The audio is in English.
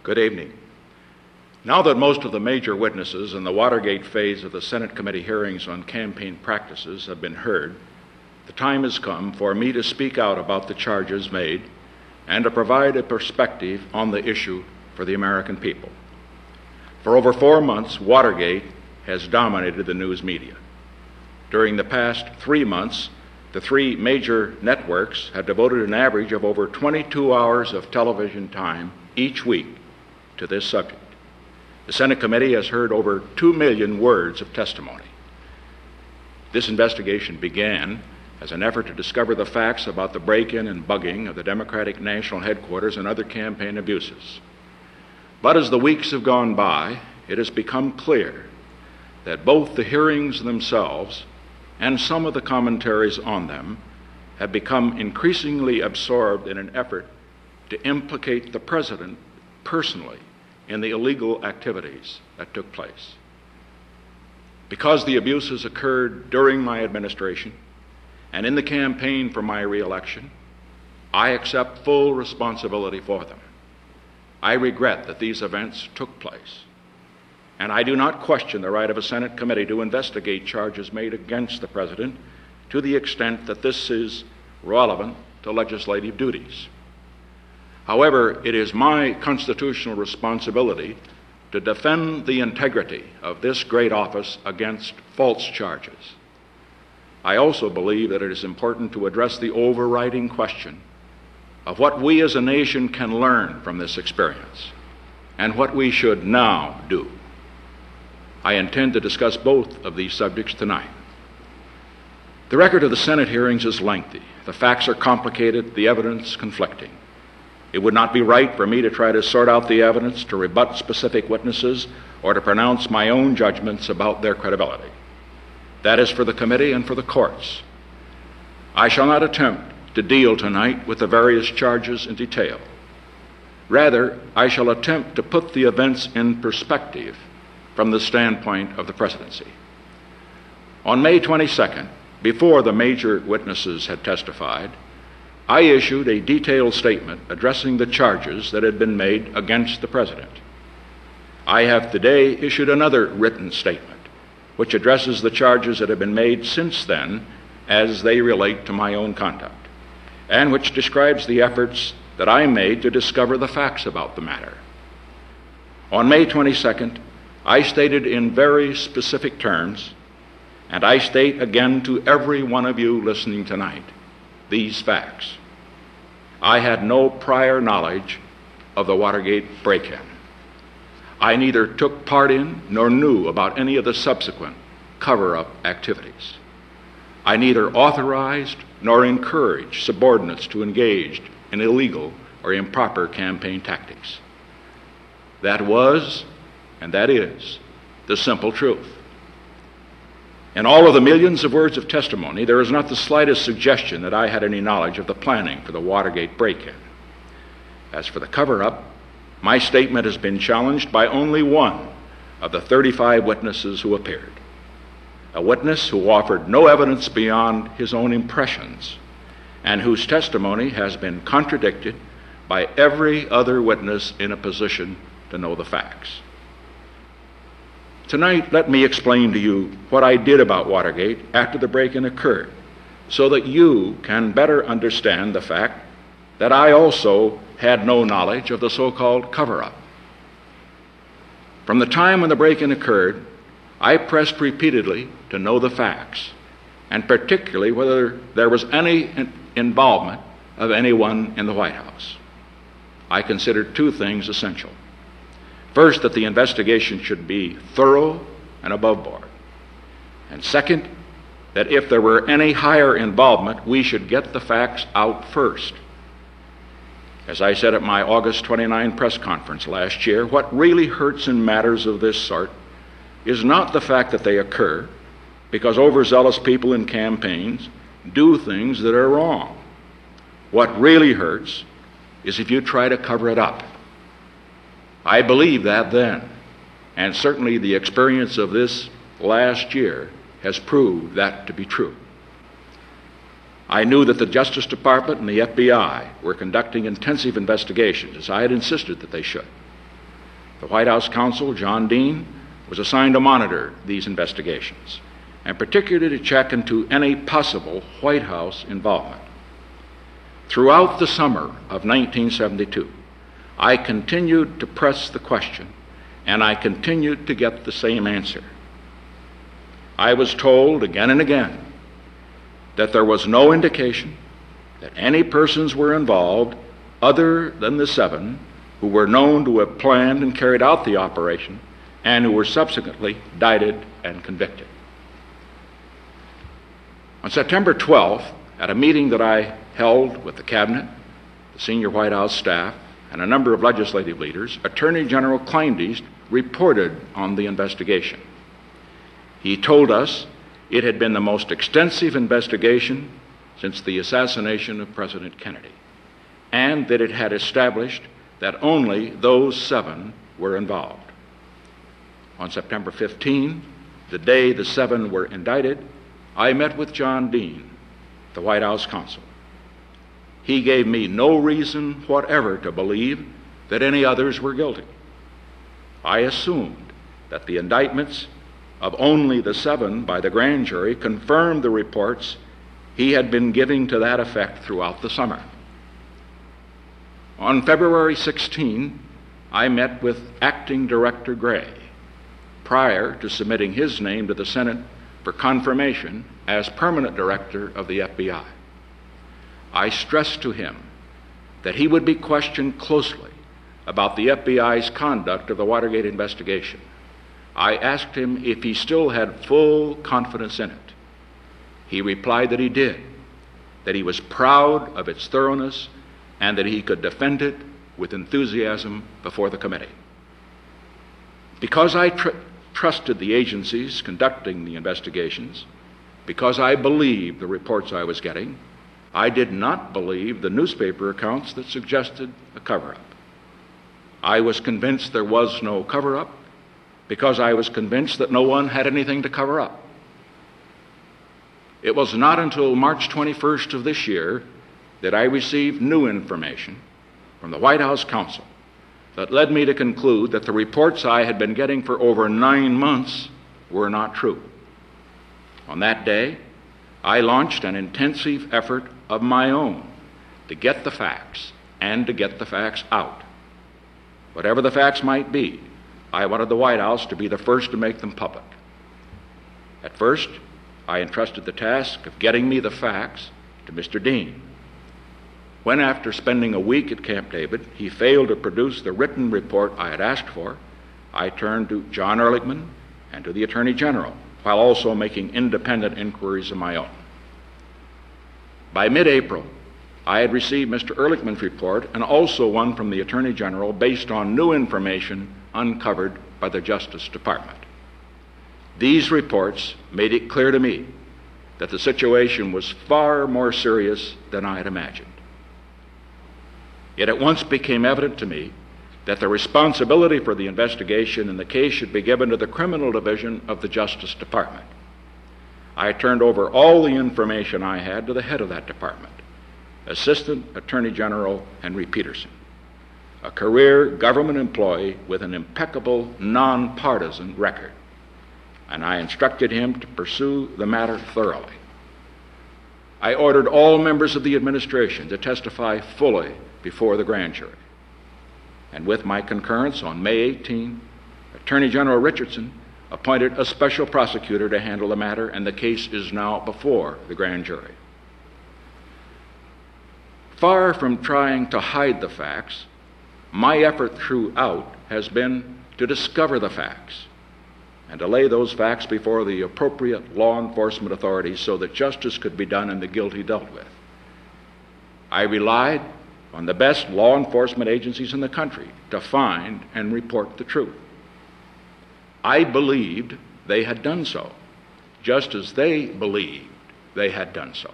Good evening. Now that most of the major witnesses in the Watergate phase of the Senate committee hearings on campaign practices have been heard, the time has come for me to speak out about the charges made and to provide a perspective on the issue for the American people. For over 4 months, Watergate has dominated the news media. During the past 3 months, the three major networks have devoted an average of over 22 hours of television time each week to this subject. The Senate committee has heard over 2 million words of testimony. This investigation began as an effort to discover the facts about the break-in and bugging of the Democratic National Headquarters and other campaign abuses. But as the weeks have gone by, it has become clear that both the hearings themselves and some of the commentaries on them have become increasingly absorbed in an effort to implicate the president personally in the illegal activities that took place. Because the abuses occurred during my administration and in the campaign for my re-election, I accept full responsibility for them. I regret that these events took place, and I do not question the right of a Senate committee to investigate charges made against the president to the extent that this is relevant to legislative duties. However, it is my constitutional responsibility to defend the integrity of this great office against false charges. I also believe that it is important to address the overriding question of what we as a nation can learn from this experience and what we should now do. I intend to discuss both of these subjects tonight. The record of the Senate hearings is lengthy. The facts are complicated, the evidence conflicting. It would not be right for me to try to sort out the evidence, to rebut specific witnesses, or to pronounce my own judgments about their credibility. That is for the committee and for the courts. I shall not attempt to deal tonight with the various charges in detail. Rather, I shall attempt to put the events in perspective from the standpoint of the presidency. On May 22nd, before the major witnesses had testified, I issued a detailed statement addressing the charges that had been made against the president. I have today issued another written statement which addresses the charges that have been made since then as they relate to my own conduct, and which describes the efforts that I made to discover the facts about the matter. On May 22nd, I stated in very specific terms, and I state again to every one of you listening tonight, these facts. I had no prior knowledge of the Watergate break-in. I neither took part in nor knew about any of the subsequent cover-up activities. I neither authorized nor encouraged subordinates to engage in illegal or improper campaign tactics. That was, and that is, the simple truth. In all of the millions of words of testimony, there is not the slightest suggestion that I had any knowledge of the planning for the Watergate break-in. As for the cover-up, my statement has been challenged by only one of the 35 witnesses who appeared, a witness who offered no evidence beyond his own impressions and whose testimony has been contradicted by every other witness in a position to know the facts. Tonight, let me explain to you what I did about Watergate after the break-in occurred, so that you can better understand the fact that I also had no knowledge of the so-called cover-up. From the time when the break-in occurred, I pressed repeatedly to know the facts, and particularly whether there was any involvement of anyone in the White House. I considered two things essential. First, that the investigation should be thorough and above board. And second, that if there were any higher involvement, we should get the facts out first. As I said at my August 29 press conference last year, what really hurts in matters of this sort is not the fact that they occur, because overzealous people in campaigns do things that are wrong. What really hurts is if you try to cover it up. I believed that then, and certainly the experience of this last year has proved that to be true. I knew that the Justice Department and the FBI were conducting intensive investigations, as I had insisted that they should. The White House counsel, John Dean, was assigned to monitor these investigations, and particularly to check into any possible White House involvement. Throughout the summer of 1972, I continued to press the question, and I continued to get the same answer. I was told again and again that there was no indication that any persons were involved other than the 7 who were known to have planned and carried out the operation and who were subsequently indicted and convicted. On September 12th, at a meeting that I held with the Cabinet, the senior White House staff, and a number of legislative leaders, Attorney General Kleindienst reported on the investigation. He told us it had been the most extensive investigation since the assassination of President Kennedy, and that it had established that only those 7 were involved. On September 15, the day the 7 were indicted, I met with John Dean, the White House counsel. He gave me no reason whatever to believe that any others were guilty. I assumed that the indictments of only the 7 by the grand jury confirmed the reports he had been giving to that effect throughout the summer. On February 16, I met with Acting Director Gray prior to submitting his name to the Senate for confirmation as permanent director of the FBI. I stressed to him that he would be questioned closely about the FBI's conduct of the Watergate investigation. I asked him if he still had full confidence in it. He replied that he did, that he was proud of its thoroughness, and that he could defend it with enthusiasm before the committee. Because I trusted the agencies conducting the investigations, because I believed the reports I was getting, I did not believe the newspaper accounts that suggested a cover-up. I was convinced there was no cover-up because I was convinced that no one had anything to cover up. It was not until March 21st of this year that I received new information from the White House counsel that led me to conclude that the reports I had been getting for over 9 months were not true. On that day, I launched an intensive effort of my own to get the facts and to get the facts out. Whatever the facts might be, I wanted the White House to be the first to make them public. At first, I entrusted the task of getting me the facts to Mr. Dean. When, after spending a week at Camp David, he failed to produce the written report I had asked for, I turned to John Ehrlichman and to the Attorney General, while also making independent inquiries of my own. By mid-April, I had received Mr. Ehrlichman's report and also one from the Attorney General based on new information uncovered by the Justice Department. These reports made it clear to me that the situation was far more serious than I had imagined. It at once became evident to me that the responsibility for the investigation in the case should be given to the Criminal Division of the Justice Department. I turned over all the information I had to the head of that department, Assistant Attorney General Henry Peterson, a career government employee with an impeccable, nonpartisan record, and I instructed him to pursue the matter thoroughly. I ordered all members of the administration to testify fully before the grand jury. And with my concurrence, on May 18, Attorney General Richardson appointed a special prosecutor to handle the matter, and the case is now before the grand jury. Far from trying to hide the facts, my effort throughout has been to discover the facts and to lay those facts before the appropriate law enforcement authorities so that justice could be done and the guilty dealt with. I relied on the best law enforcement agencies in the country to find and report the truth. I believed they had done so, just as they believed they had done so.